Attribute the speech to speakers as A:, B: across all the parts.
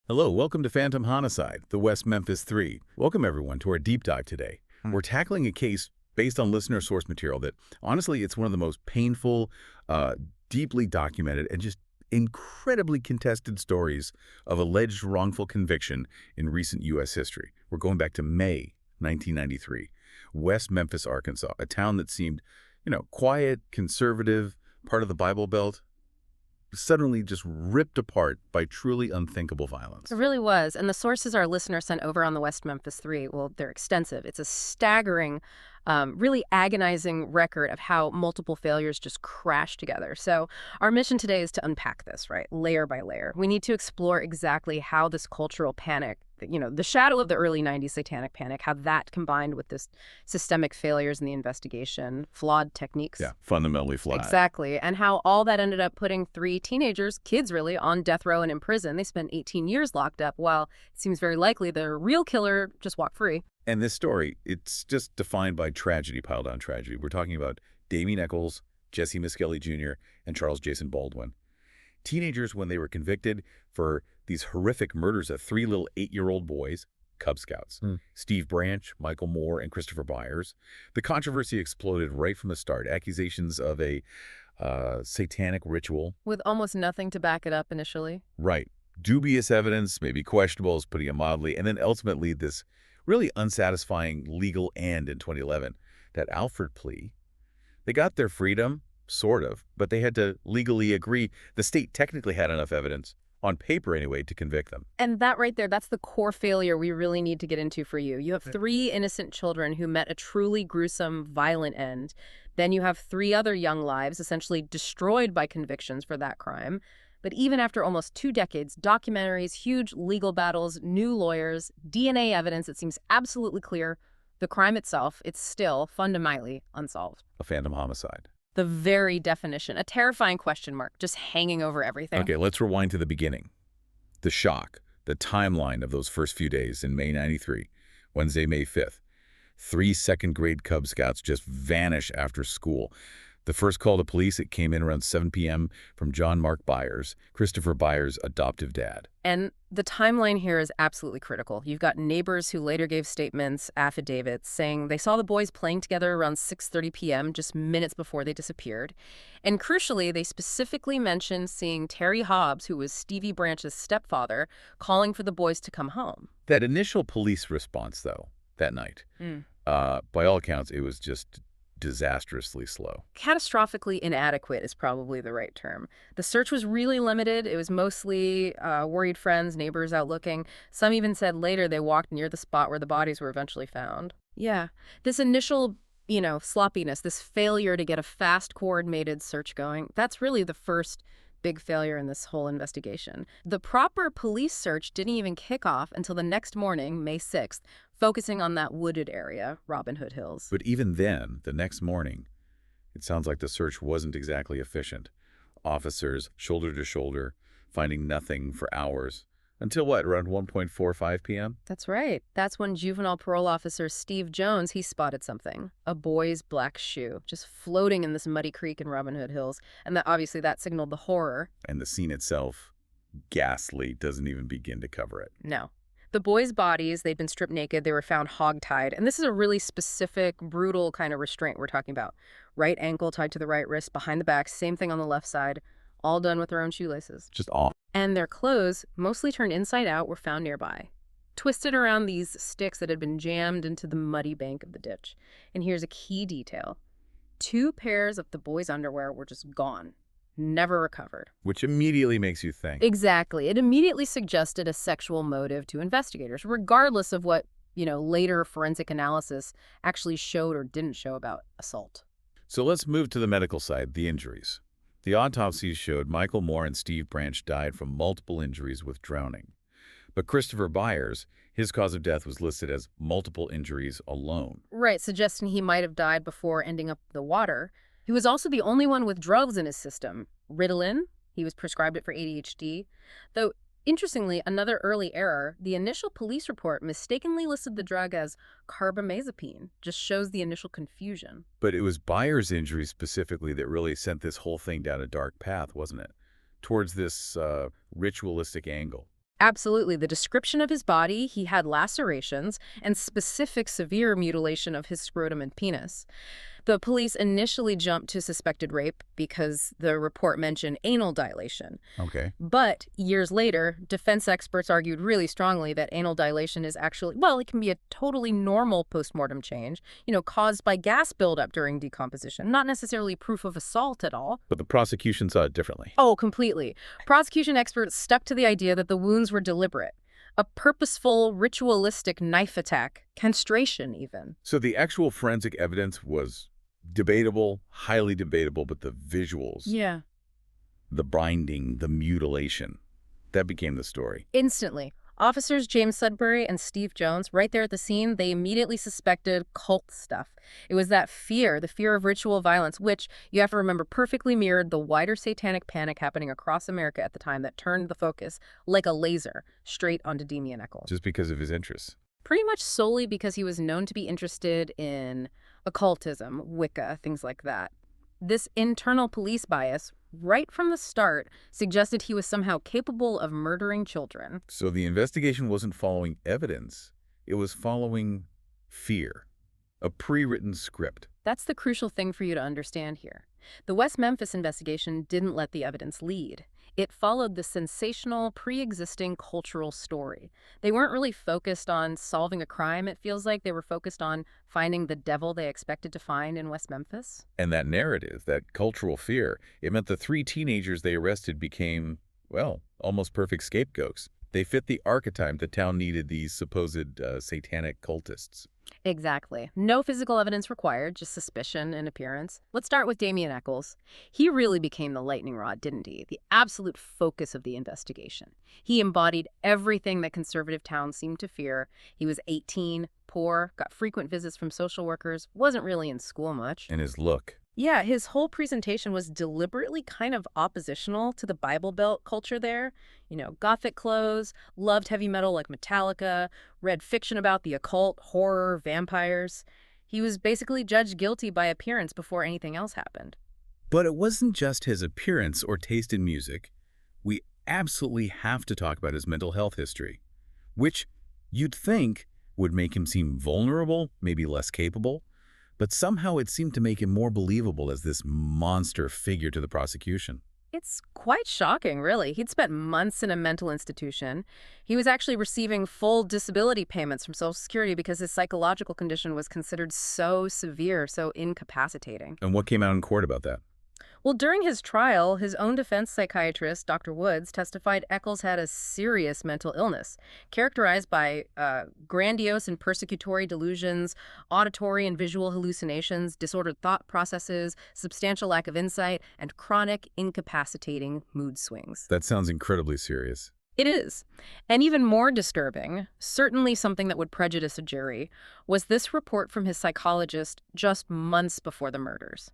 A: Hello, welcome to Phantom Homicide, the West Memphis 3. Welcome everyone to our deep dive today. We're tackling a case based on listener source material that, honestly, it's one of the most painful, deeply documented, and just incredibly contested stories of alleged wrongful conviction in recent U.S. history. We're going back to May 1993, West Memphis, Arkansas, a town that seemed, quiet, conservative, part of the Bible Belt, suddenly just ripped apart by truly unthinkable violence.
B: It really was. And the sources our listener sent over on the West Memphis 3, well, they're extensive. It's a staggering, really agonizing record of how multiple failures just crash together. So our mission today is to unpack this, right, layer by layer. We need to explore exactly how this cultural panic, the shadow of the early 90s satanic panic, how that combined with this systemic failures in the investigation, flawed techniques.
A: Yeah, fundamentally flawed.
B: Exactly. And how all that ended up putting three teenagers, kids really, on death row and in prison. They spent 18 years locked up, while it seems very likely the real killer just walked free.
A: And this story, it's just defined by tragedy piled on tragedy. We're talking about Damien Echols, Jesse Misskelley Jr., and Charles Jason Baldwin. Teenagers, when they were convicted for these horrific murders of three little 8-year-old boys, Cub Scouts, Steve Branch, Michael Moore, and Christopher Byers. The controversy exploded right from the start. Accusations of a satanic ritual.
B: With almost nothing to back it up initially.
A: Right. Dubious evidence, maybe questionable, is putting it mildly. And then ultimately this really unsatisfying legal end in 2011, that Alford plea. They got their freedom, sort of, but they had to legally agree. The state technically had enough evidence, on paper anyway, to convict them.
B: And that right there, that's the core failure we really need to get into for you. You have three innocent children who met a truly gruesome, violent end. Then you have three other young lives essentially destroyed by convictions for that crime. But even after almost 2 decades, documentaries, huge legal battles, new lawyers, DNA evidence, it seems absolutely clear the crime itself, it's still fundamentally unsolved.
A: A phantom homicide.
B: The very definition, a terrifying question mark, just hanging over everything.
A: Okay, let's rewind to the beginning. The shock, the timeline of those first few days in May 93, Wednesday, May 5th. 3 second-grade Cub Scouts just vanish after school. The first call to police, it came in around 7 p.m. from John Mark Byers, Christopher Byers' adoptive dad.
B: And the timeline here is absolutely critical. You've got neighbors who later gave statements, affidavits, saying they saw the boys playing together around 6:30 p.m., just minutes before they disappeared. And crucially, they specifically mentioned seeing Terry Hobbs, who was Stevie Branch's stepfather, calling for the boys to come home.
A: That initial police response, though, that night, by all accounts, it was just disastrously slow.
B: Catastrophically inadequate is probably the right term. The search was really limited. It was mostly worried friends, neighbors out looking. Some even said later they walked near the spot where the bodies were eventually found. Yeah, this initial, sloppiness, this failure to get a fast, coordinated search going, that's really the first big failure in this whole investigation. The proper police search didn't even kick off until the next morning, May 6th, focusing on that wooded area, Robin Hood Hills.
A: But even then, the next morning, it sounds like the search wasn't exactly efficient. Officers, shoulder to shoulder, finding nothing for hours. Until what, around 1:45 p.m.?
B: That's right. That's when juvenile parole officer Steve Jones, he spotted something. A boy's black shoe, just floating in this muddy creek in Robin Hood Hills. And obviously that signaled the horror.
A: And the scene itself, ghastly, doesn't even begin to cover it.
B: No. The boys' bodies, they'd been stripped naked. They were found hogtied. And this is a really specific, brutal kind of restraint we're talking about. Right ankle tied to the right wrist, behind the back, same thing on the left side, all done with their own shoelaces.
A: Just off.
B: And their clothes, mostly turned inside out, were found nearby, twisted around these sticks that had been jammed into the muddy bank of the ditch. And here's a key detail. 2 pairs of the boys' underwear were just gone. Never recovered.
A: Which immediately makes you think.
B: Exactly. It immediately suggested a sexual motive to investigators, regardless of what, later forensic analysis actually showed or didn't show about assault.
A: So let's move to the medical side, the injuries. The autopsies showed Michael Moore and Steve Branch died from multiple injuries with drowning. But Christopher Byers, his cause of death was listed as multiple injuries alone.
B: Right, suggesting he might have died before ending up in the water. He was also the only one with drugs in his system. Ritalin, he was prescribed it for ADHD. Though, interestingly, another early error, the initial police report mistakenly listed the drug as carbamazepine. Just shows the initial confusion.
A: But it was Byers' injuries specifically that really sent this whole thing down a dark path, wasn't it? Towards this ritualistic angle.
B: Absolutely. The description of his body, he had lacerations and specific severe mutilation of his scrotum and penis. The police initially jumped to suspected rape because the report mentioned anal dilation.
A: Okay.
B: But years later, defense experts argued really strongly that anal dilation is actually, well, it can be a totally normal postmortem change, caused by gas buildup during decomposition, not necessarily proof of assault at all.
A: But the prosecution saw it differently.
B: Oh, completely. Prosecution experts stuck to the idea that the wounds were deliberate. A purposeful, ritualistic knife attack, castration even.
A: So the actual forensic evidence was debatable, highly debatable, but the visuals,
B: Yeah.
A: the binding, the mutilation, that became the story.
B: Instantly. Officers James Sudbury and Steve Jones, right there at the scene, they immediately suspected cult stuff. It was that fear, the fear of ritual violence, which, you have to remember, perfectly mirrored the wider satanic panic happening across America at the time that turned the focus, like a laser, straight onto Damian Eccles.
A: Just because of his interests.
B: Pretty much solely because he was known to be interested in occultism, Wicca, things like that. This internal police bias, right from the start, suggested he was somehow capable of murdering children.
A: So the investigation wasn't following evidence. It was following fear, a pre-written script.
B: That's the crucial thing for you to understand here. The West Memphis investigation didn't let the evidence lead. It followed the sensational, pre-existing cultural story. They weren't really focused on solving a crime, it feels like. They were focused on finding the devil they expected to find in West Memphis.
A: And that narrative, that cultural fear, it meant the 3 teenagers they arrested became, well, almost perfect scapegoats. They fit the archetype the town needed, these supposed satanic cultists.
B: Exactly. No physical evidence required, just suspicion and appearance. Let's start with Damian Eccles. He really became the lightning rod, didn't he? The absolute focus of the investigation. He embodied everything that conservative towns seemed to fear. He was 18, poor, got frequent visits from social workers, wasn't really in school much.
A: And his look.
B: Yeah, his whole presentation was deliberately kind of oppositional to the Bible Belt culture there. Gothic clothes, loved heavy metal like Metallica, read fiction about the occult, horror, vampires. He was basically judged guilty by appearance before anything else happened.
A: But it wasn't just his appearance or taste in music. We absolutely have to talk about his mental health history, which you'd think would make him seem vulnerable, maybe less capable. But somehow it seemed to make him more believable as this monster figure to the prosecution.
B: It's quite shocking, really. He'd spent months in a mental institution. He was actually receiving full disability payments from Social Security because his psychological condition was considered so severe, so incapacitating.
A: And what came out in court about that?
B: Well, during his trial, his own defense psychiatrist, Dr. Woods, testified Eccles had a serious mental illness, characterized by grandiose and persecutory delusions, auditory and visual hallucinations, disordered thought processes, substantial lack of insight, and chronic, incapacitating mood swings.
A: That sounds incredibly serious.
B: It is. And even more disturbing, certainly something that would prejudice a jury, was this report from his psychologist just months before the murders.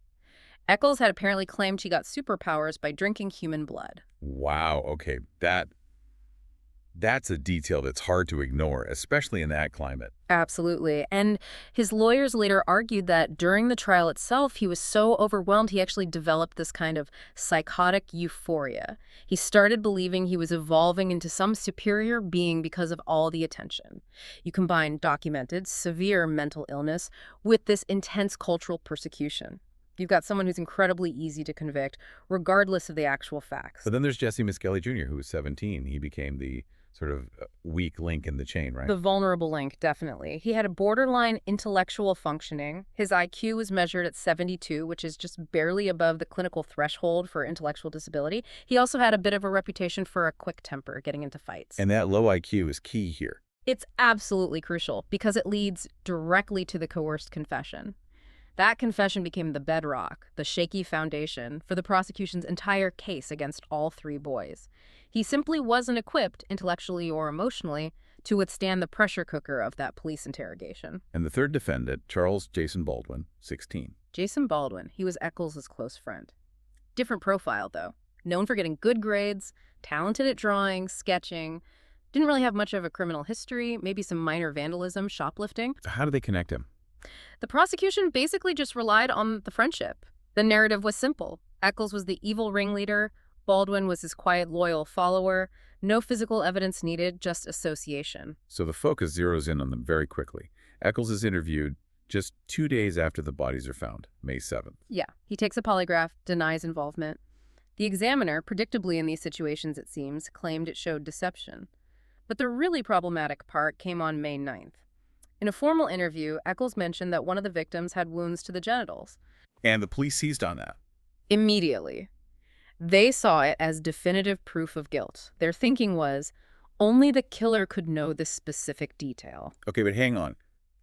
B: Eccles had apparently claimed he got superpowers by drinking human blood.
A: Wow, okay, that's a detail that's hard to ignore, especially in that climate.
B: Absolutely. And his lawyers later argued that during the trial itself, he was so overwhelmed he actually developed this kind of psychotic euphoria. He started believing he was evolving into some superior being because of all the attention. You combine documented, severe mental illness with this intense cultural persecution. You've got someone who's incredibly easy to convict, regardless of the actual facts.
A: But then there's Jesse Miskelly Jr., who was 17. He became the sort of weak link in the chain, right?
B: The vulnerable link, definitely. He had a borderline intellectual functioning. His IQ was measured at 72, which is just barely above the clinical threshold for intellectual disability. He also had a bit of a reputation for a quick temper, getting into fights.
A: And that low IQ is key here.
B: It's absolutely crucial because it leads directly to the coerced confession. That confession became the bedrock, the shaky foundation, for the prosecution's entire case against all 3 boys. He simply wasn't equipped, intellectually or emotionally, to withstand the pressure cooker of that police interrogation.
A: And the third defendant, Charles Jason Baldwin, 16.
B: Jason Baldwin, he was Eccles' close friend. Different profile, though. Known for getting good grades, talented at drawing, sketching, didn't really have much of a criminal history, maybe some minor vandalism, shoplifting.
A: So how do they connect him?
B: The prosecution basically just relied on the friendship. The narrative was simple. Eccles was the evil ringleader. Baldwin was his quiet, loyal follower. No physical evidence needed, just association.
A: So the focus zeroes in on them very quickly. Eccles is interviewed just 2 days after the bodies are found, May 7th.
B: Yeah, he takes a polygraph, denies involvement. The examiner, predictably in these situations it seems, claimed it showed deception. But the really problematic part came on May 9th. In a formal interview, Eccles mentioned that one of the victims had wounds to the genitals.
A: And the police seized on that.
B: Immediately. They saw it as definitive proof of guilt. Their thinking was, only the killer could know this specific detail.
A: Okay, but hang on.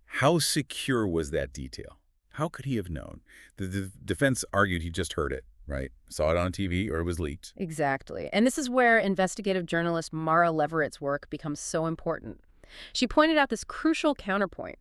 A: How secure was that detail? How could he have known? The defense argued he just heard it, right? Saw it on TV or it was leaked.
B: Exactly. And this is where investigative journalist Mara Leverett's work becomes so important. She pointed out this crucial counterpoint.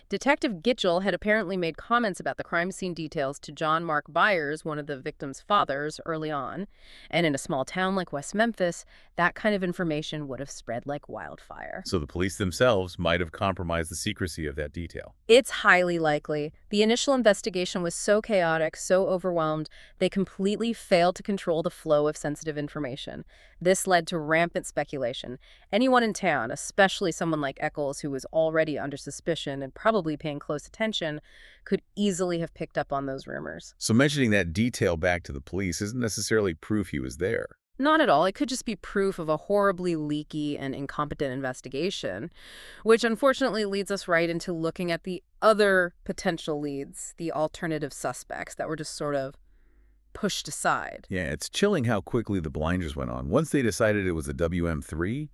B: Detective Gitchell had apparently made comments about the crime scene details to John Mark Byers, one of the victim's fathers, early on. And in a small town like West Memphis, that kind of information would have spread like wildfire.
A: So the police themselves might have compromised the secrecy of that detail.
B: It's highly likely. The initial investigation was so chaotic, so overwhelmed, they completely failed to control the flow of sensitive information. This led to rampant speculation. Anyone in town, especially someone like Eccles, who was already under suspicion and probably paying close attention, could easily have picked up on those rumors.
A: So mentioning that detail back to the police isn't necessarily proof he was there.
B: Not at all. It could just be proof of a horribly leaky and incompetent investigation, which unfortunately leads us right into looking at the other potential leads, the alternative suspects that were just sort of pushed aside.
A: Yeah, it's chilling how quickly the blinders went on. Once they decided it was a WM3,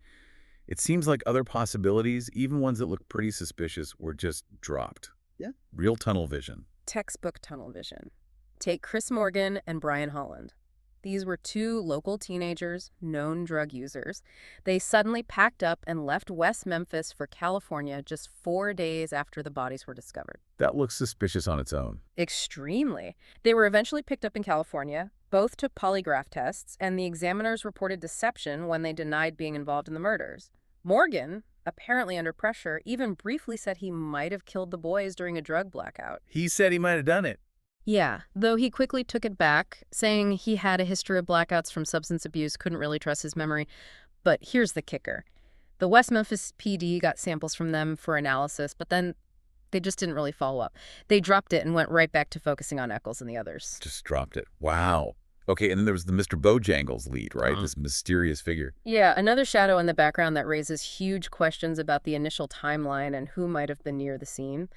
A: it seems like other possibilities, even ones that look pretty suspicious, were just dropped.
B: Yeah.
A: Real tunnel vision.
B: Textbook tunnel vision. Take Chris Morgan and Brian Holland. These were two local teenagers, known drug users. They suddenly packed up and left West Memphis for California just 4 days after the bodies were discovered.
A: That looks suspicious on its own.
B: Extremely. They were eventually picked up in California. Both took polygraph tests, and the examiners reported deception when they denied being involved in the murders. Morgan, apparently under pressure, even briefly said he might have killed the boys during a drug blackout.
A: He said he might have done it.
B: Yeah, though he quickly took it back, saying he had a history of blackouts from substance abuse, couldn't really trust his memory. But here's the kicker. The West Memphis PD got samples from them for analysis, but then they just didn't really follow up. They dropped it and went right back to focusing on Eccles and the others.
A: Just dropped it. Wow. Okay, and then there was the Mr. Bojangles lead, right? This mysterious figure.
B: Yeah, another shadow in the background that raises huge questions about the initial timeline and who might have been near the scene.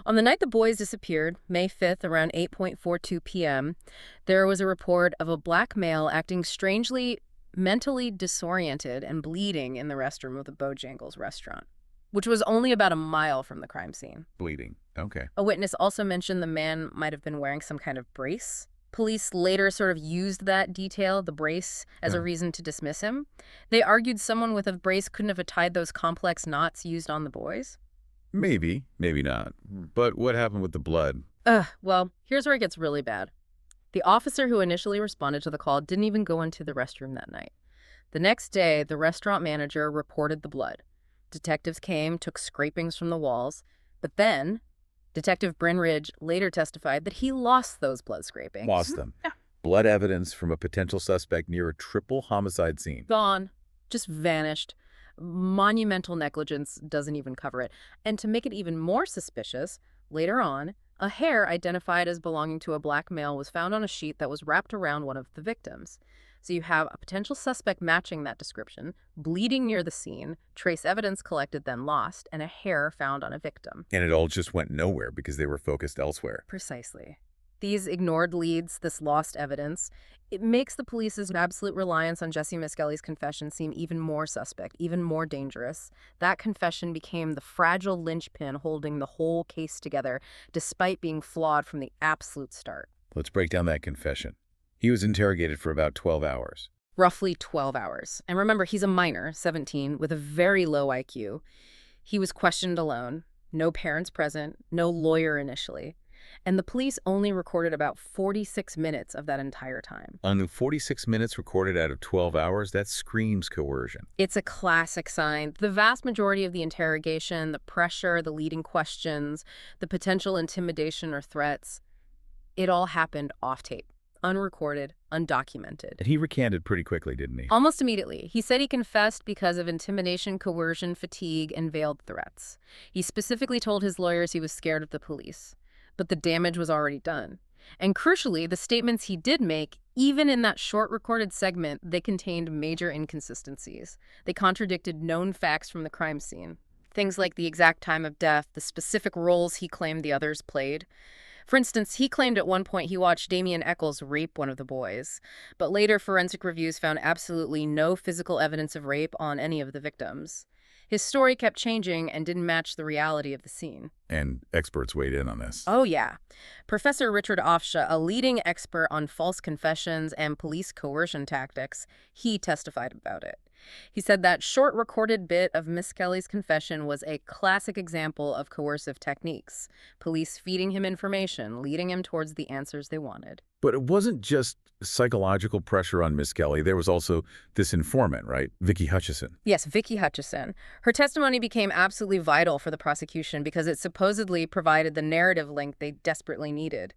B: On the night the boys disappeared, May 5th, around 8:42 p.m., there was a report of a black male acting strangely mentally disoriented and bleeding in the restroom of the Bojangles restaurant, which was only about a mile from the crime scene.
A: Bleeding. Okay.
B: A witness also mentioned the man might have been wearing some kind of brace. Police later sort of used that detail, the brace, as a reason to dismiss him. They argued someone with a brace couldn't have tied those complex knots used on the boys.
A: Maybe, maybe not. But what happened with the blood?
B: Well, here's where it gets really bad. The officer who initially responded to the call didn't even go into the restroom that night. The next day, the restaurant manager reported the blood. Detectives came, took scrapings from the walls, but then Detective Bryn Ridge later testified that he lost those blood scrapings.
A: Lost them. Blood evidence from a potential suspect near a triple homicide scene.
B: Gone. Just vanished. Monumental negligence doesn't even cover it. And to make it even more suspicious, later on, a hair identified as belonging to a black male was found on a sheet that was wrapped around one of the victims. So you have a potential suspect matching that description, bleeding near the scene, trace evidence collected then lost, and a hair found on a victim.
A: And it all just went nowhere because they were focused elsewhere.
B: Precisely. These ignored leads, this lost evidence, it makes the police's absolute reliance on Jesse Miskelly's confession seem even more suspect, even more dangerous. That confession became the fragile linchpin holding the whole case together, despite being flawed from the absolute start.
A: Let's break down that confession. He was interrogated for about 12 hours.
B: Roughly 12 hours. And remember, he's a minor, 17, with a very low IQ. He was questioned alone, no parents present, no lawyer initially. And the police only recorded about 46 minutes of that entire time.
A: Only 46 minutes recorded out of 12 hours? That screams coercion.
B: It's a classic sign. The vast majority of the interrogation, the pressure, the leading questions, the potential intimidation or threats, it all happened off tape, unrecorded, undocumented.
A: And he recanted pretty quickly, didn't he?
B: Almost immediately. He said he confessed because of intimidation, coercion, fatigue, and veiled threats. He specifically told his lawyers he was scared of the police. But the damage was already done. And crucially, the statements he did make, even in that short recorded segment, they contained major inconsistencies. They contradicted known facts from the crime scene. Things like the exact time of death, the specific roles he claimed the others played. For instance, he claimed at one point he watched Damien Echols rape one of the boys, but later forensic reviews found absolutely no physical evidence of rape on any of the victims. His story kept changing and didn't match the reality of the scene.
A: And experts weighed in on this.
B: Oh, yeah. Professor Richard Ofsha, a leading expert on false confessions and police coercion tactics, he testified about it. He said that short recorded bit of Miss Kelly's confession was a classic example of coercive techniques, police feeding him information, leading him towards the answers they wanted.
A: But it wasn't just psychological pressure on Miss Kelly. There was also this informant, right? Vicky Hutchison.
B: Yes, Vicky Hutchison. Her testimony became absolutely vital for the prosecution because it supposedly provided the narrative link they desperately needed.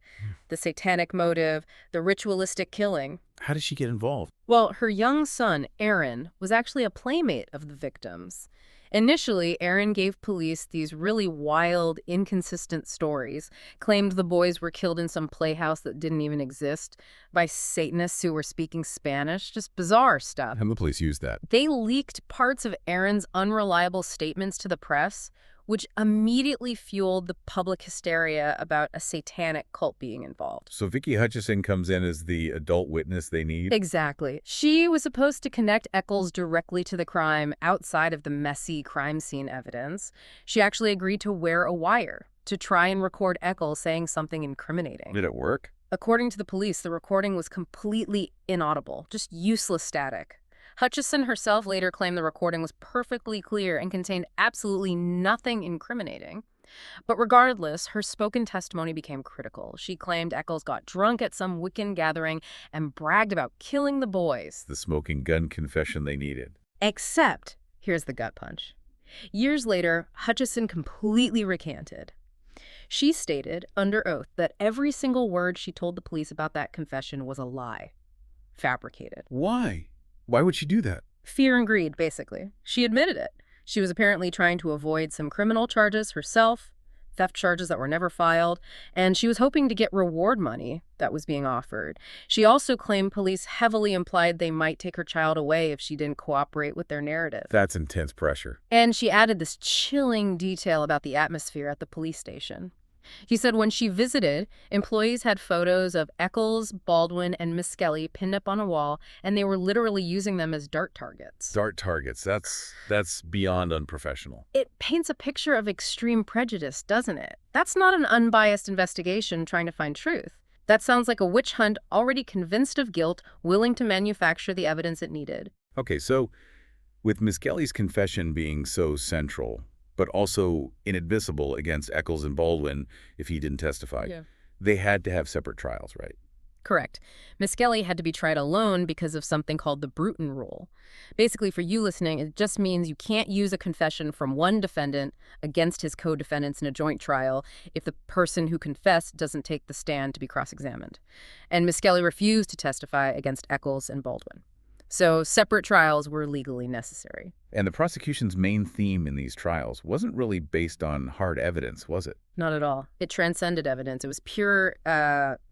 B: The satanic motive, the ritualistic killing.
A: How did she get involved?
B: Well, her young son, Aaron, was actually a playmate of the victims. Initially, Aaron gave police these really wild, inconsistent stories, claimed the boys were killed in some playhouse that didn't even exist by Satanists who were speaking Spanish, just bizarre stuff.
A: And the police used that.
B: They leaked parts of Aaron's unreliable statements to the press, which immediately fueled the public hysteria about a satanic cult being involved.
A: So Vicky Hutchison comes in as the adult witness they need?
B: Exactly. She was supposed to connect Echols directly to the crime outside of the messy crime scene evidence. She actually agreed to wear a wire to try and record Echols saying something incriminating.
A: Did it work?
B: According to the police, the recording was completely inaudible, just useless static. Hutchison herself later claimed the recording was perfectly clear and contained absolutely nothing incriminating. But regardless, her spoken testimony became critical. She claimed Echols got drunk at some Wiccan gathering and bragged about killing the boys.
A: The smoking gun confession they needed.
B: Except, here's the gut punch. Years later, Hutchison completely recanted. She stated under oath that every single word she told the police about that confession was a lie. Fabricated.
A: Why? Why would she do that?
B: Fear and greed, basically. She admitted it. She was apparently trying to avoid some criminal charges herself, theft charges that were never filed, and she was hoping to get reward money that was being offered. She also claimed police heavily implied they might take her child away if she didn't cooperate with their narrative.
A: That's intense pressure.
B: And she added this chilling detail about the atmosphere at the police station. He said when she visited, employees had photos of Echols, Baldwin, and Miss Kelly pinned up on a wall, and they were literally using them as dart targets.
A: Dart targets. That's beyond unprofessional.
B: It paints a picture of extreme prejudice, doesn't it? That's not an unbiased investigation trying to find truth. That sounds like a witch hunt already convinced of guilt, willing to manufacture the evidence it needed.
A: Okay, so with Miss Kelly's confession being so central, but also inadmissible against Echols and Baldwin if he didn't testify, they had to have separate trials, right?
B: Correct. Miss Kelly had to be tried alone because of something called the Bruton Rule. Basically, for you listening, it just means you can't use a confession from one defendant against his co-defendants in a joint trial if the person who confessed doesn't take the stand to be cross-examined. And Miss Kelly refused to testify against Echols and Baldwin. So separate trials were legally necessary.
A: And the prosecution's main theme in these trials wasn't really based on hard evidence, was it?
B: Not at all. It transcended evidence. It was pure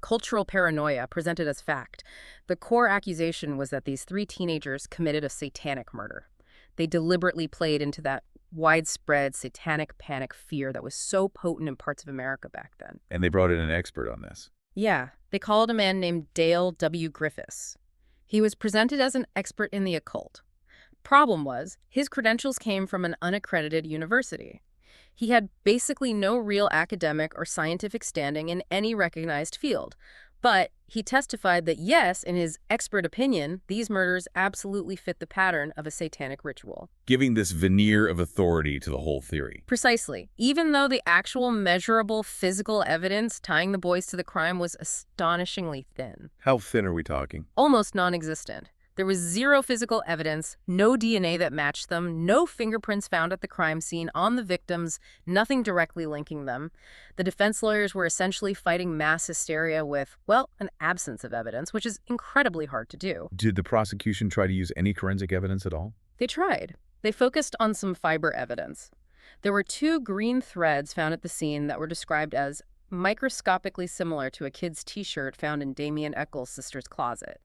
B: cultural paranoia presented as fact. The core accusation was that these three teenagers committed a satanic murder. They deliberately played into that widespread satanic panic fear that was so potent in parts of America back then.
A: And they brought in an expert on this.
B: Yeah. They called a man named Dale W. Griffiths. He was presented as an expert in the occult. Problem was, his credentials came from an unaccredited university. He had basically no real academic or scientific standing in any recognized field. But he testified that yes, in his expert opinion, these murders absolutely fit the pattern of a satanic ritual.
A: Giving this veneer of authority to the whole theory.
B: Precisely. Even though the actual measurable physical evidence tying the boys to the crime was astonishingly thin.
A: How thin are we talking?
B: Almost non-existent. There was zero physical evidence, no DNA that matched them, no fingerprints found at the crime scene on the victims, nothing directly linking them. The defense lawyers were essentially fighting mass hysteria with, well, an absence of evidence, which is incredibly hard to do.
A: Did the prosecution try to use any forensic evidence at all?
B: They tried. They focused on some fiber evidence. There were 2 green threads found at the scene that were described as microscopically similar to a kid's T-shirt found in Damien Eccles' sister's closet.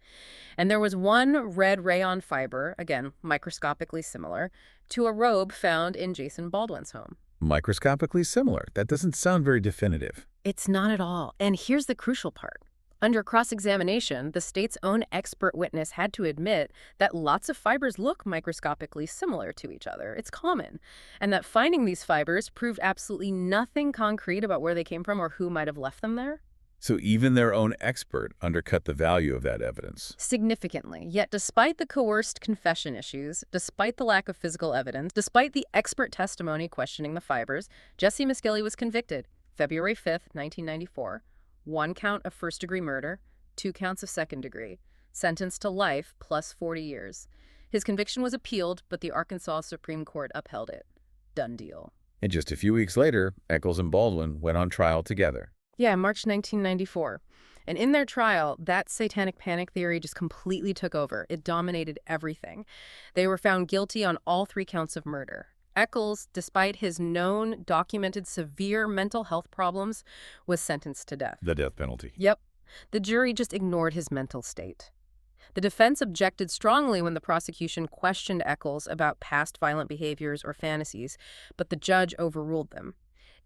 B: And there was 1 red rayon fiber, again, microscopically similar, to a robe found in Jason Baldwin's home.
A: Microscopically similar. That doesn't sound very definitive.
B: It's not at all. And here's the crucial part. Under cross-examination, the state's own expert witness had to admit that lots of fibers look microscopically similar to each other. It's common. And that finding these fibers proved absolutely nothing concrete about where they came from or who might have left them there.
A: So even their own expert undercut the value of that evidence.
B: Significantly. Yet despite the coerced confession issues, despite the lack of physical evidence, despite the expert testimony questioning the fibers, Jesse Misskelley was convicted February 5th, 1994. 1 count of first-degree murder, 2 counts of second-degree, sentenced to life plus 40 years. His conviction was appealed, but the Arkansas Supreme Court upheld it. Done deal.
A: And just a few weeks later, Eccles and Baldwin went on trial together.
B: Yeah, March 1994. And in their trial, that satanic panic theory just completely took over. It dominated everything. They were found guilty on all 3 counts of murder. Eccles, despite his known, documented severe mental health problems, was sentenced to death.
A: The death penalty.
B: Yep. The jury just ignored his mental state. The defense objected strongly when the prosecution questioned Eccles about past violent behaviors or fantasies, but the judge overruled them.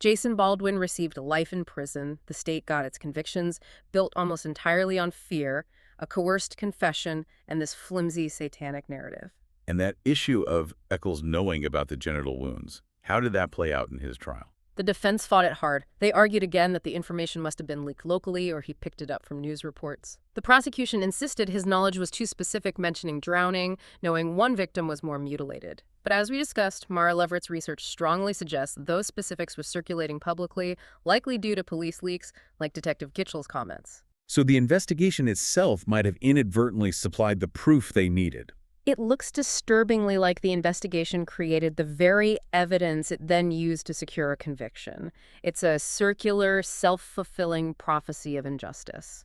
B: Jason Baldwin received life in prison. The state got its convictions, built almost entirely on fear, a coerced confession, and this flimsy satanic narrative.
A: And that issue of Eccles knowing about the genital wounds, how did that play out in his trial?
B: The defense fought it hard. They argued again that the information must have been leaked locally or he picked it up from news reports. The prosecution insisted his knowledge was too specific, mentioning drowning, knowing 1 victim was more mutilated. But as we discussed, Mara Leverett's research strongly suggests those specifics were circulating publicly, likely due to police leaks, like Detective Gitchell's comments.
A: So the investigation itself might have inadvertently supplied the proof they needed.
B: It looks disturbingly like the investigation created the very evidence it then used to secure a conviction. It's a circular, self-fulfilling prophecy of injustice.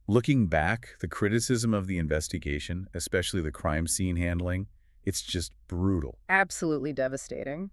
A: Looking back, the criticism of the investigation, especially the crime scene handling, it's just brutal.
B: Absolutely devastating.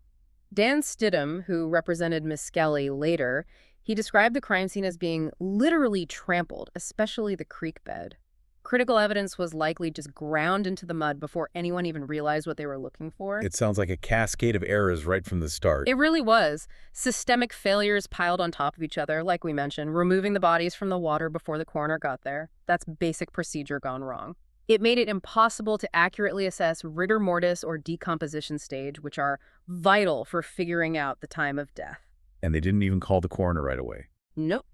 B: Dan Stidham, who represented Misskelley later, he described the crime scene as being literally trampled, especially the creek bed. Critical evidence was likely just ground into the mud before anyone even realized what they were looking for.
A: It sounds like a cascade of errors right from the start.
B: It really was. Systemic failures piled on top of each other, like we mentioned, removing the bodies from the water before the coroner got there. That's basic procedure gone wrong. It made it impossible to accurately assess rigor mortis or decomposition stage, which are vital for figuring out the time of death.
A: And they didn't even call the coroner right away.
B: Nope.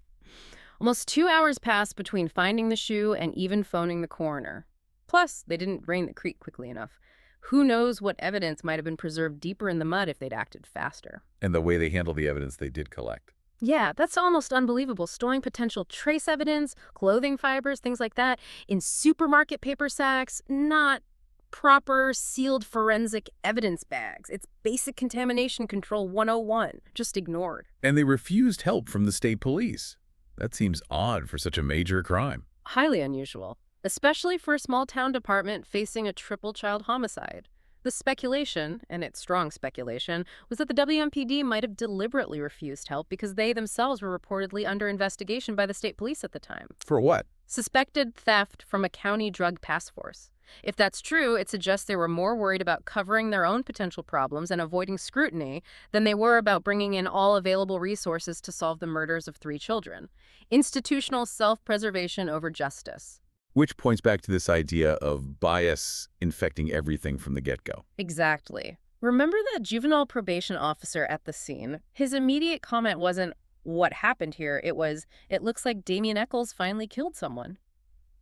B: Almost 2 hours passed between finding the shoe and even phoning the coroner. Plus, they didn't drain the creek quickly enough. Who knows what evidence might have been preserved deeper in the mud if they'd acted faster.
A: And the way they handled the evidence they did collect.
B: Yeah, that's almost unbelievable. Storing potential trace evidence, clothing fibers, things like that, in supermarket paper sacks, not proper sealed forensic evidence bags. It's basic contamination control 101, just ignored.
A: And they refused help from the state police. That seems odd for such a major crime.
B: Highly unusual, especially for a small-town department facing a triple-child homicide. The speculation, and it's strong speculation, was that the WMPD might have deliberately refused help because they themselves were reportedly under investigation by the state police at the time.
A: For what?
B: Suspected theft from a county drug task force. If that's true, it suggests they were more worried about covering their own potential problems and avoiding scrutiny than they were about bringing in all available resources to solve the murders of 3 children. Institutional self-preservation over justice.
A: Which points back to this idea of bias infecting everything from the get-go.
B: Exactly. Remember that juvenile probation officer at the scene? His immediate comment wasn't, "What happened here?" It was, "It looks like Damien Eccles finally killed someone."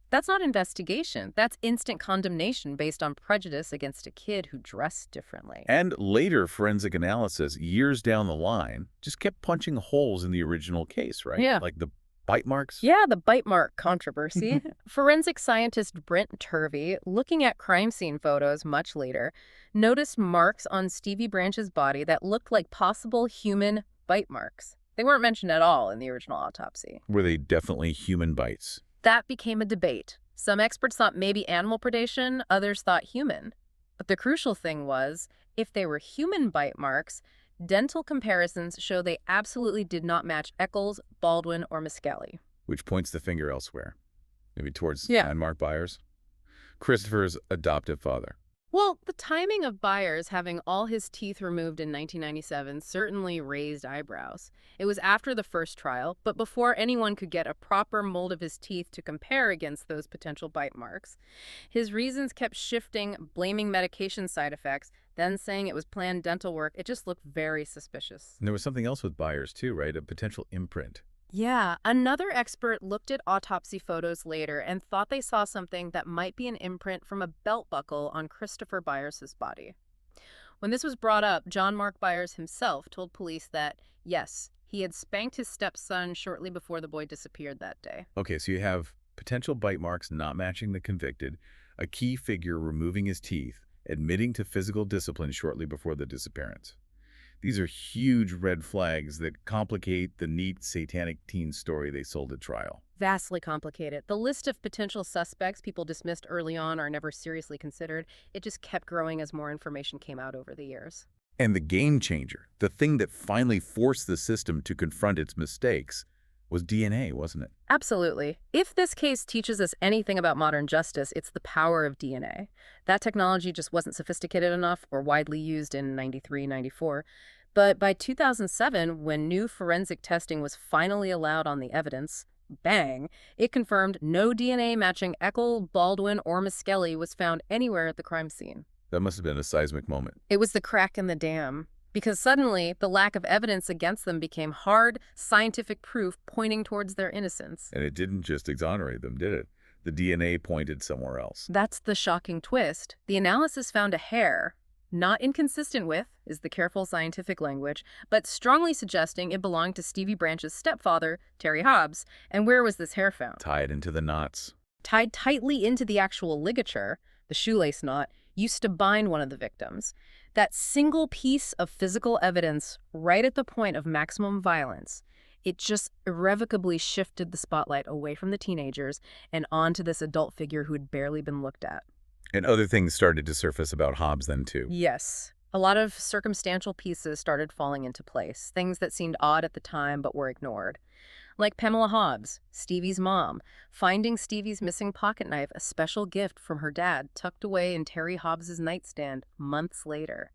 B: That's not investigation. That's instant condemnation based on prejudice against a kid who dressed differently.
A: And later forensic analysis, years down the line, just kept punching holes in the original case, right?
B: Yeah.
A: Like the Bite marks?
B: Yeah, the bite mark controversy. Forensic scientist Brent Turvey, looking at crime scene photos much later, noticed marks on Stevie Branch's body that looked like possible human bite marks. They weren't mentioned at all in the original autopsy.
A: Were they definitely human bites?
B: That became a debate. Some experts thought maybe animal predation, others thought human. But the crucial thing was, if they were human bite marks, dental comparisons show they absolutely did not match Eccles, Baldwin, or Miskelly.
A: Which points the finger elsewhere. Maybe towards
B: Yeah.
A: landmark Byers. Christopher's adoptive father.
B: Well, the timing of Byers having all his teeth removed in 1997 certainly raised eyebrows. It was after the first trial, but before anyone could get a proper mold of his teeth to compare against those potential bite marks. His reasons kept shifting, blaming medication side effects, then saying it was planned dental work. It just looked very suspicious.
A: And there was something else with Byers too, right? A potential imprint.
B: Yeah, another expert looked at autopsy photos later and thought they saw something that might be an imprint from a belt buckle on Christopher Byers' body. When this was brought up, John Mark Byers himself told police that, yes, he had spanked his stepson shortly before the boy disappeared that day.
A: Okay, so you have potential bite marks not matching the convicted, a key figure removing his teeth, admitting to physical discipline shortly before the disappearance. These are huge red flags that complicate the neat satanic teen story they sold at trial.
B: Vastly complicated. The list of potential suspects people dismissed early on or never seriously considered, it just kept growing as more information came out over the years.
A: And the game changer, the thing that finally forced the system to confront its mistakes, was DNA, wasn't it?
B: Absolutely. If this case teaches us anything about modern justice, it's the power of DNA. That technology just wasn't sophisticated enough or widely used in 93, 94. But by 2007, when new forensic testing was finally allowed on the evidence, bang, it confirmed no DNA matching Eckel, Baldwin, or Miskelly was found anywhere at the crime scene.
A: That must have been a seismic moment.
B: It was the crack in the dam. Because suddenly, the lack of evidence against them became hard, scientific proof pointing towards their innocence.
A: And it didn't just exonerate them, did it? The DNA pointed somewhere else.
B: That's the shocking twist. The analysis found a hair, not inconsistent with, is the careful scientific language, but strongly suggesting it belonged to Stevie Branch's stepfather, Terry Hobbs. And where was this hair found?
A: Tied into the knots.
B: Tied tightly into the actual ligature, the shoelace knot, used to bind one of the victims. That single piece of physical evidence right at the point of maximum violence, it just irrevocably shifted the spotlight away from the teenagers and onto this adult figure who had barely been looked at.
A: And other things started to surface about Hobbs then, too.
B: Yes. A lot of circumstantial pieces started falling into place, things that seemed odd at the time but were ignored. Like Pamela Hobbs, Stevie's mom, finding Stevie's missing pocket knife, a special gift from her dad, tucked away in Terry Hobbs's nightstand months later.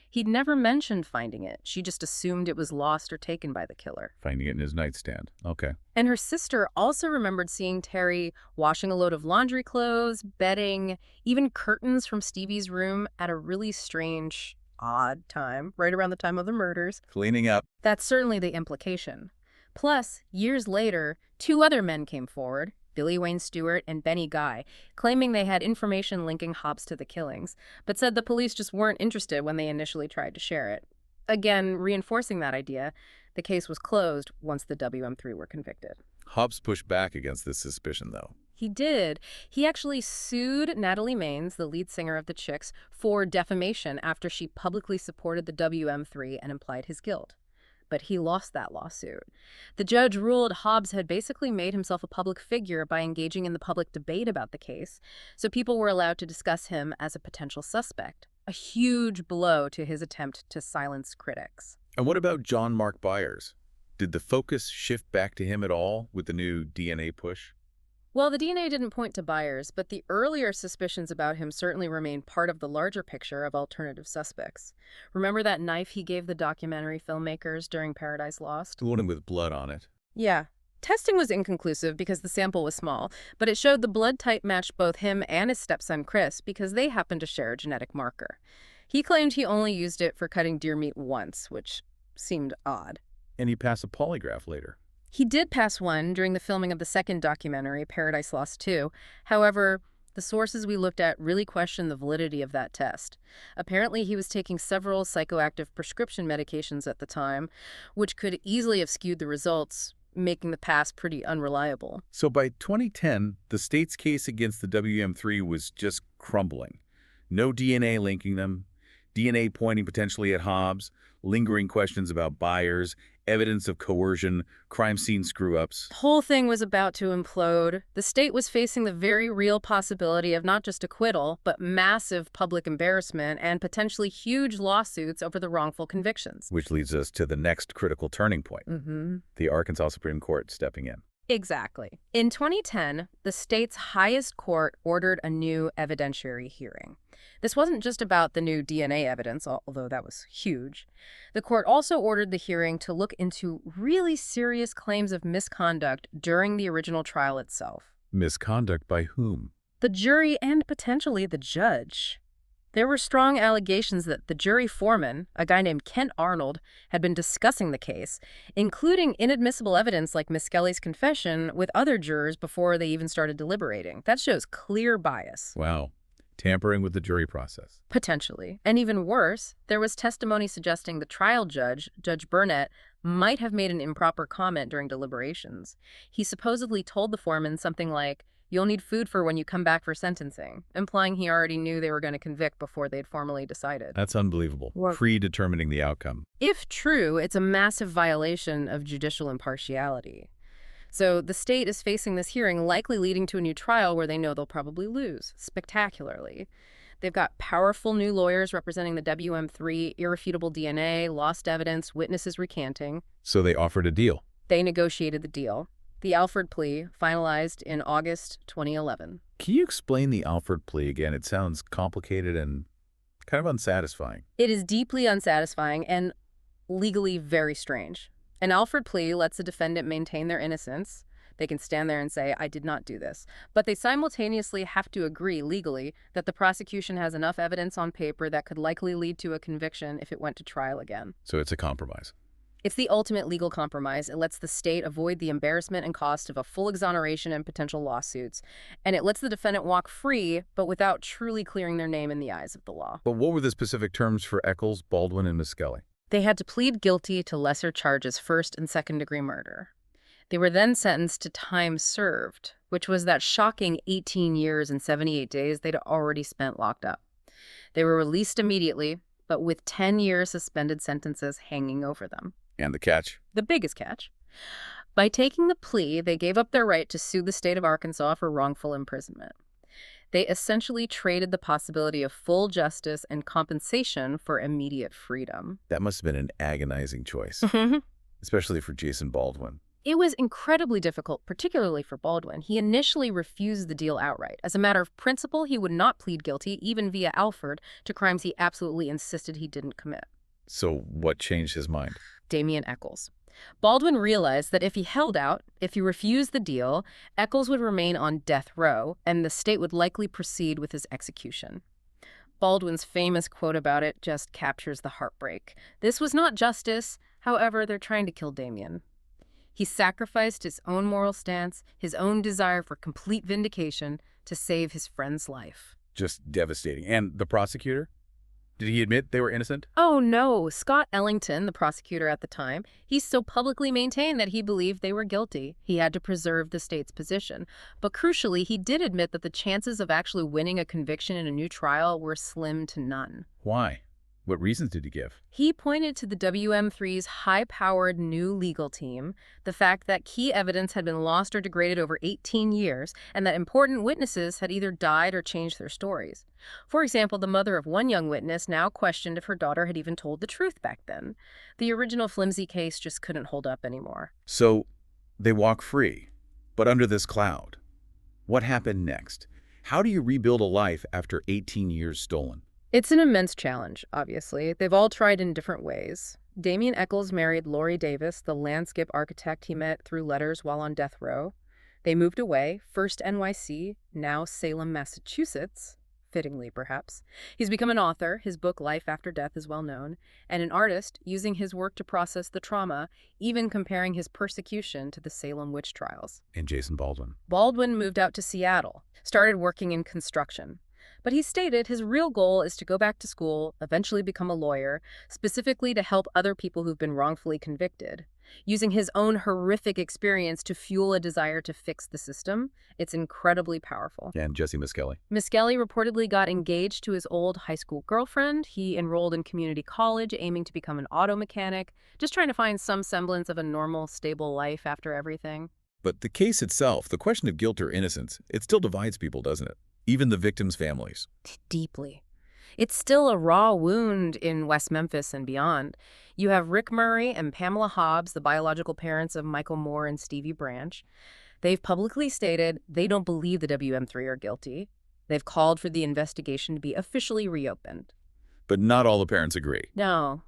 B: He'd never mentioned finding it. She just assumed it was lost or taken by the killer.
A: Finding it in his nightstand. Okay.
B: And her sister also remembered seeing Terry washing a load of laundry clothes, bedding, even curtains from Stevie's room at a really strange, odd time, right around the time of the murders.
A: Cleaning up.
B: That's certainly the implication. Plus, years later, two other men came forward, Billy Wayne Stewart and Benny Guy, claiming they had information linking Hobbs to the killings, but said the police just weren't interested when they initially tried to share it. Again, reinforcing that idea, the case was closed once the WM3 were convicted.
A: Hobbs pushed back against this suspicion, though.
B: He did. He actually sued Natalie Maines, the lead singer of the Chicks, for defamation after she publicly supported the WM3 and implied his guilt. But he lost that lawsuit. The judge ruled Hobbs had basically made himself a public figure by engaging in the public debate about the case, so people were allowed to discuss him as a potential suspect, a huge blow to his attempt to silence critics.
A: And what about John Mark Byers? Did the focus shift back to him at all with the new DNA push?
B: Well, the DNA didn't point to Byers, but the earlier suspicions about him certainly remain part of the larger picture of alternative suspects. Remember that knife he gave the documentary filmmakers during Paradise Lost?
A: The one with blood on it.
B: Yeah. Testing was inconclusive because the sample was small, but it showed the blood type matched both him and his stepson Chris because they happened to share a genetic marker. He claimed he only used it for cutting deer meat once, which seemed odd.
A: And he passed a polygraph later.
B: He did pass one during the filming of the second documentary, Paradise Lost 2. However, the sources we looked at really questioned the validity of that test. Apparently, he was taking several psychoactive prescription medications at the time, which could easily have skewed the results, making the past pretty unreliable.
A: So by 2010, the state's case against the WM3 was just crumbling. No DNA linking them, DNA pointing potentially at Hobbs, lingering questions about buyers, evidence of coercion, crime scene screw-ups.
B: The whole thing was about to implode. The state was facing the very real possibility of not just acquittal, but massive public embarrassment and potentially huge lawsuits over the wrongful convictions.
A: Which leads us to the next critical turning point, the Arkansas Supreme Court stepping in.
B: Exactly. In 2010, the state's highest court ordered a new evidentiary hearing. This wasn't just about the new DNA evidence, although that was huge. The court also ordered the hearing to look into really serious claims of misconduct during the original trial itself.
A: Misconduct by whom?
B: The jury and potentially the judge. There were strong allegations that the jury foreman, a guy named Kent Arnold, had been discussing the case, including inadmissible evidence like Miss Skelly's confession with other jurors before they even started deliberating. That shows clear bias.
A: Wow. Tampering with the jury process.
B: Potentially. And even worse, there was testimony suggesting the trial judge, Judge Burnett, might have made an improper comment during deliberations. He supposedly told the foreman something like, "You'll need food for when you come back for sentencing," implying he already knew they were going to convict before they'd formally decided.
A: That's unbelievable. Predetermining the outcome.
B: If true, it's a massive violation of judicial impartiality. So the state is facing this hearing, likely leading to a new trial where they know they'll probably lose, spectacularly. They've got powerful new lawyers representing the WM3, irrefutable DNA, lost evidence, witnesses recanting.
A: So they offered a deal.
B: They negotiated the deal. The Alford plea, finalized in August 2011.
A: Can you explain the Alford plea again? It sounds complicated and kind of unsatisfying.
B: It is deeply unsatisfying and legally very strange. An Alford plea lets a defendant maintain their innocence. They can stand there and say, "I did not do this." But they simultaneously have to agree legally that the prosecution has enough evidence on paper that could likely lead to a conviction if it went to trial again.
A: So it's a compromise.
B: It's the ultimate legal compromise. It lets the state avoid the embarrassment and cost of a full exoneration and potential lawsuits. And it lets the defendant walk free, but without truly clearing their name in the eyes of the law.
A: But what were the specific terms for Eccles, Baldwin, and Miss Skelly?
B: They had to plead guilty to lesser charges, first and second-degree murder. They were then sentenced to time served, which was that shocking 18 years and 78 days they'd already spent locked up. They were released immediately, but with 10-year suspended sentences hanging over them.
A: And the catch?
B: The biggest catch. By taking the plea, they gave up their right to sue the state of Arkansas for wrongful imprisonment. They essentially traded the possibility of full justice and compensation for immediate freedom.
A: That must have been an agonizing choice, especially for Jason Baldwin.
B: It was incredibly difficult, particularly for Baldwin. He initially refused the deal outright. As a matter of principle, he would not plead guilty, even via Alford, to crimes he absolutely insisted he didn't commit.
A: So what changed his mind?
B: Damian Eccles. Baldwin realized that if he held out, if he refused the deal, Eccles would remain on death row, and the state would likely proceed with his execution. Baldwin's famous quote about it just captures the heartbreak. "This was not justice. However, they're trying to kill Damian." He sacrificed his own moral stance, his own desire for complete vindication, to save his friend's life.
A: Just devastating. And the prosecutor? Did he admit they were innocent?
B: Oh, no. Scott Ellington, the prosecutor at the time, he so publicly maintained that he believed they were guilty. He had to preserve the state's position. But crucially, he did admit that the chances of actually winning a conviction in a new trial were slim to none.
A: Why? What reasons did he give?
B: He pointed to the WM3's high-powered new legal team, the fact that key evidence had been lost or degraded over 18 years, and that important witnesses had either died or changed their stories. For example, the mother of one young witness now questioned if her daughter had even told the truth back then. The original flimsy case just couldn't hold up anymore.
A: So they walk free, but under this cloud. What happened next? How do you rebuild a life after 18 years stolen?
B: It's an immense challenge, obviously. They've all tried in different ways. Damian Eccles married Lori Davis, the landscape architect he met through letters while on death row. They moved away, first NYC, now Salem, Massachusetts, fittingly perhaps. He's become an author. His book Life After Death is well known, and an artist using his work to process the trauma, even comparing his persecution to the Salem witch trials.
A: And Jason Baldwin?
B: Baldwin moved out to Seattle, started working in construction. But he stated his real goal is to go back to school, eventually become a lawyer, specifically to help other people who've been wrongfully convicted. Using his own horrific experience to fuel a desire to fix the system, it's incredibly powerful.
A: And Jesse Miskelly.
B: Miskelly reportedly got engaged to his old high school girlfriend. He enrolled in community college, aiming to become an auto mechanic, just trying to find some semblance of a normal, stable life after everything.
A: But the case itself, the question of guilt or innocence, it still divides people, doesn't it? Even the victims' families.
B: Deeply. It's still a raw wound in West Memphis and beyond. You have Rick Murray and Pamela Hobbs, the biological parents of Michael Moore and Stevie Branch. They've publicly stated they don't believe the WM3 are guilty. They've called for the investigation to be officially reopened.
A: But not all the parents agree.
B: No.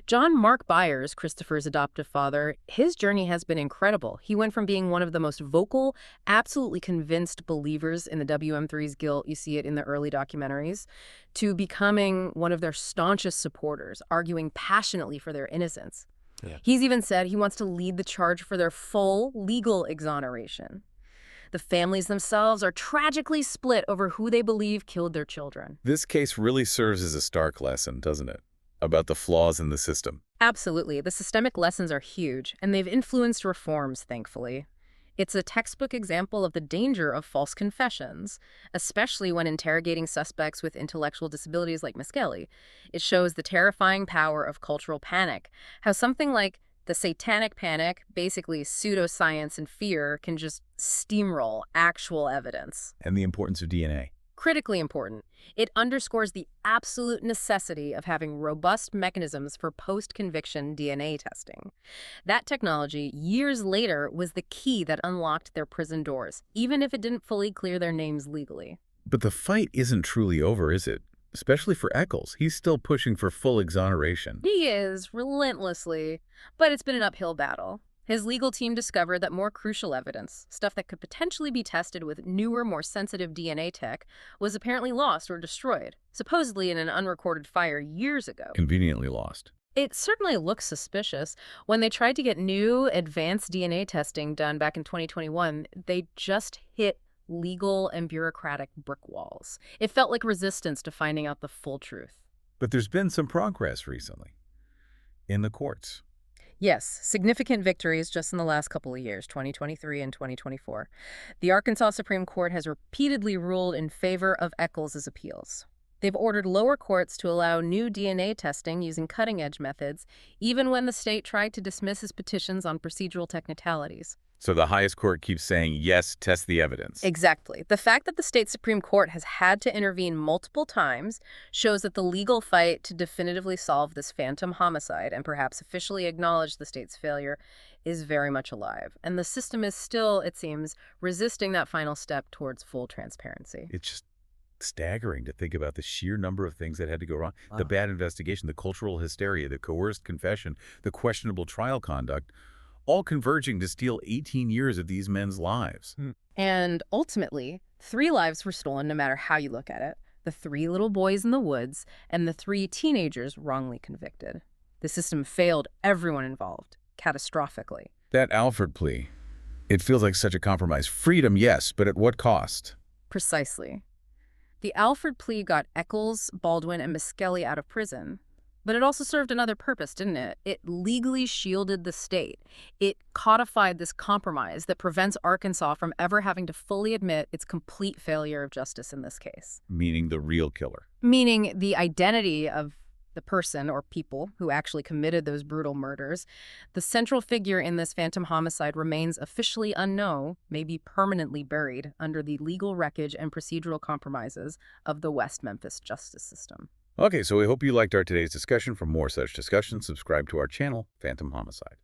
B: John Mark Byers, Christopher's adoptive father, his journey has been incredible. He went from being one of the most vocal, absolutely convinced believers in the WM3's guilt, you see it in the early documentaries, to becoming one of their staunchest supporters, arguing passionately for their innocence.
A: Yeah.
B: He's even said he wants to lead the charge for their full legal exoneration. The families themselves are tragically split over who they believe killed their children.
A: This case really serves as a stark lesson, doesn't it? About the flaws in the system.
B: Absolutely. The systemic lessons are huge, and they've influenced reforms, thankfully. It's a textbook example of the danger of false confessions, especially when interrogating suspects with intellectual disabilities like Miskelly. It shows the terrifying power of cultural panic, how something like the satanic panic, basically pseudoscience and fear, can just steamroll actual evidence.
A: And the importance of DNA.
B: Critically important. It underscores the absolute necessity of having robust mechanisms for post-conviction DNA testing. That technology, years later, was the key that unlocked their prison doors, even if it didn't fully clear their names legally.
A: But the fight isn't truly over, is it? Especially for Eccles. He's still pushing for full exoneration.
B: He is, relentlessly, but it's been an uphill battle. His legal team discovered that more crucial evidence, stuff that could potentially be tested with newer, more sensitive DNA tech, was apparently lost or destroyed, supposedly in an unrecorded fire years ago.
A: Conveniently lost.
B: It certainly looks suspicious. When they tried to get new, advanced DNA testing done back in 2021, they just hit legal and bureaucratic brick walls. It felt like resistance to finding out the full truth.
A: But there's been some progress recently in the courts.
B: Yes, significant victories just in the last couple of years, 2023 and 2024. The Arkansas Supreme Court has repeatedly ruled in favor of Eccles' appeals. They've ordered lower courts to allow new DNA testing using cutting-edge methods, even when the state tried to dismiss his petitions on procedural technicalities.
A: So the highest court keeps saying, yes, test the evidence.
B: Exactly. The fact that the state Supreme Court has had to intervene multiple times shows that the legal fight to definitively solve this phantom homicide and perhaps officially acknowledge the state's failure is very much alive. And the system is still, it seems, resisting that final step towards full transparency.
A: It's just staggering to think about the sheer number of things that had to go wrong.
C: Wow.
A: The bad investigation, the cultural hysteria, the coerced confession, the questionable trial conduct, all converging to steal 18 years of these men's lives.
B: And ultimately, 3 lives were stolen no matter how you look at it. The 3 little boys in the woods and the 3 teenagers wrongly convicted. The system failed everyone involved, catastrophically.
A: That Alford plea, it feels like such a compromise. Freedom, yes, but at what cost?
B: Precisely. The Alford plea got Eccles, Baldwin, and Miskelly out of prison. But it also served another purpose, didn't it? It legally shielded the state. It codified this compromise that prevents Arkansas from ever having to fully admit its complete failure of justice in this case.
A: Meaning the real killer.
B: Meaning the identity of the person or people who actually committed those brutal murders. The central figure in this phantom homicide remains officially unknown, maybe permanently buried under the legal wreckage and procedural compromises of the West Memphis justice system.
A: Okay, so we hope you liked our today's discussion. For more such discussions, subscribe to our channel, Phantom Homicide.